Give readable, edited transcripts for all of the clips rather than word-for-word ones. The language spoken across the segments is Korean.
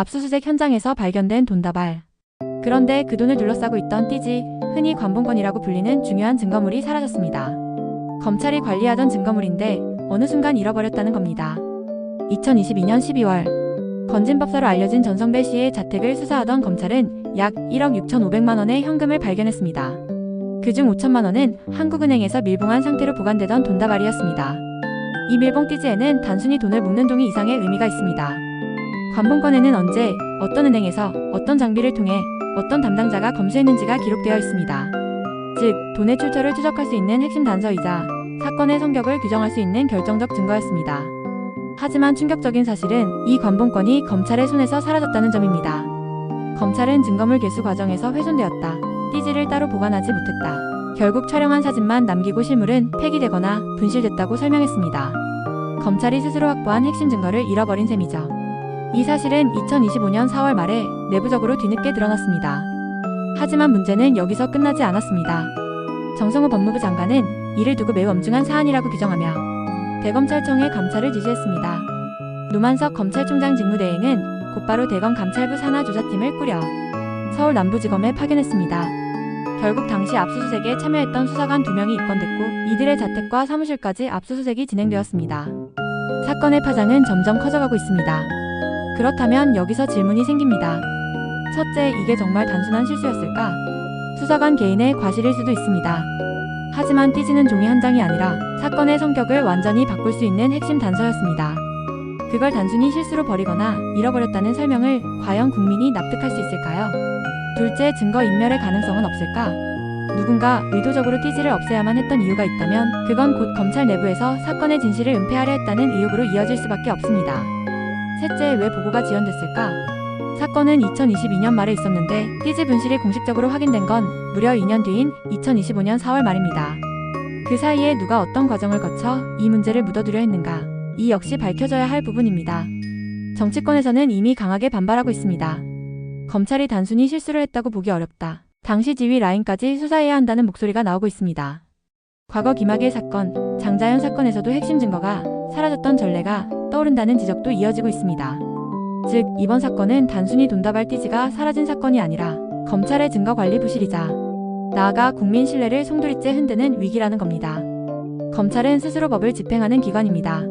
압수수색 현장에서 발견된 돈다발. 그런데 그 돈을 둘러싸고 있던 띠지, 흔히 관본권이라고 불리는 중요한 증거물이 사라졌습니다. 검찰이 관리하던 증거물인데 어느 순간 잃어버렸다는 겁니다. 2022년 12월 건진법사로 알려진 전성배 씨의 자택을 수사하던 검찰은 약 1억 6,500만 원의 현금을 발견했습니다. 그중 5천만 원은 한국은행에서 밀봉한 상태로 보관되던 돈다발이었습니다. 이 밀봉 띠지에는 단순히 돈을 묶는 종이 이상의 의미가 있습니다. 관본권에는 언제, 어떤 은행에서, 어떤 장비를 통해 어떤 담당자가 검수했는지가 기록되어 있습니다. 즉, 돈의 출처를 추적할 수 있는 핵심 단서이자 사건의 성격을 규정할 수 있는 결정적 증거였습니다. 하지만 충격적인 사실은 이 관본권이 검찰의 손에서 사라졌다는 점입니다. 검찰은 증거물 개수 과정에서 훼손되었다. 띠지를 따로 보관하지 못했다. 결국 촬영한 사진만 남기고 실물은 폐기되거나 분실됐다고 설명했습니다. 검찰이 스스로 확보한 핵심 증거를 잃어버린 셈이죠. 이 사실은 2025년 4월 말에 내부적으로 뒤늦게 드러났습니다. 하지만 문제는 여기서 끝나지 않았습니다. 정성호 법무부 장관은 이를 두고 매우 엄중한 사안이라고 규정하며 대검찰청에 감찰을 지시했습니다. 노만석 검찰총장 직무대행은 곧바로 대검 감찰부 산하조사팀을 꾸려 서울 남부지검에 파견했습니다. 결국 당시 압수수색에 참여했던 수사관 2명이 입건됐고 이들의 자택과 사무실까지 압수수색이 진행되었습니다. 사건의 파장은 점점 커져가고 있습니다. 그렇다면 여기서 질문이 생깁니다. 첫째, 이게 정말 단순한 실수였을까? 수사관 개인의 과실일 수도 있습니다. 하지만 띠지는 종이 한 장이 아니라 사건의 성격을 완전히 바꿀 수 있는 핵심 단서였습니다. 그걸 단순히 실수로 버리거나 잃어버렸다는 설명을 과연 국민이 납득할 수 있을까요? 둘째, 증거 인멸의 가능성은 없을까? 누군가 의도적으로 띠지를 없애야만 했던 이유가 있다면 그건 곧 검찰 내부에서 사건의 진실을 은폐하려 했다는 의혹으로 이어질 수밖에 없습니다. 셋째, 왜 보고가 지연됐을까? 사건은 2022년 말에 있었는데 띠지 분실이 공식적으로 확인된 건 무려 2년 뒤인 2025년 4월 말입니다. 그 사이에 누가 어떤 과정을 거쳐 이 문제를 묻어두려 했는가? 이 역시 밝혀져야 할 부분입니다. 정치권에서는 이미 강하게 반발하고 있습니다. 검찰이 단순히 실수를 했다고 보기 어렵다. 당시 지휘 라인까지 수사해야 한다는 목소리가 나오고 있습니다. 과거 김학의 사건, 장자연 사건에서도 핵심 증거가 사라졌던 전례가 떠오른다는 지적도 이어지고 있습니다. 즉, 이번 사건은 단순히 돈다발 띠지가 사라진 사건이 아니라 검찰의 증거관리 부실이자 나아가 국민 신뢰를 송두리째 흔드는 위기라는 겁니다. 검찰은 스스로 법을 집행하는 기관입니다.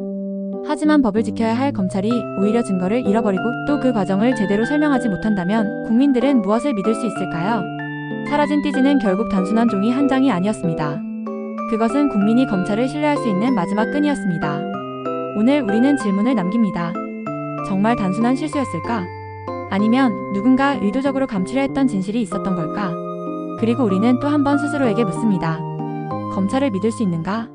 하지만 법을 지켜야 할 검찰이 오히려 증거를 잃어버리고 또 그 과정을 제대로 설명하지 못한다면 국민들은 무엇을 믿을 수 있을까요? 사라진 띠지는 결국 단순한 종이 한 장이 아니었습니다. 그것은 국민이 검찰을 신뢰할 수 있는 마지막 끈이었습니다. 오늘 우리는 질문을 남깁니다. 정말 단순한 실수였을까? 아니면 누군가 의도적으로 감추려 했던 진실이 있었던 걸까? 그리고 우리는 또 한 번 스스로에게 묻습니다. 검찰을 믿을 수 있는가?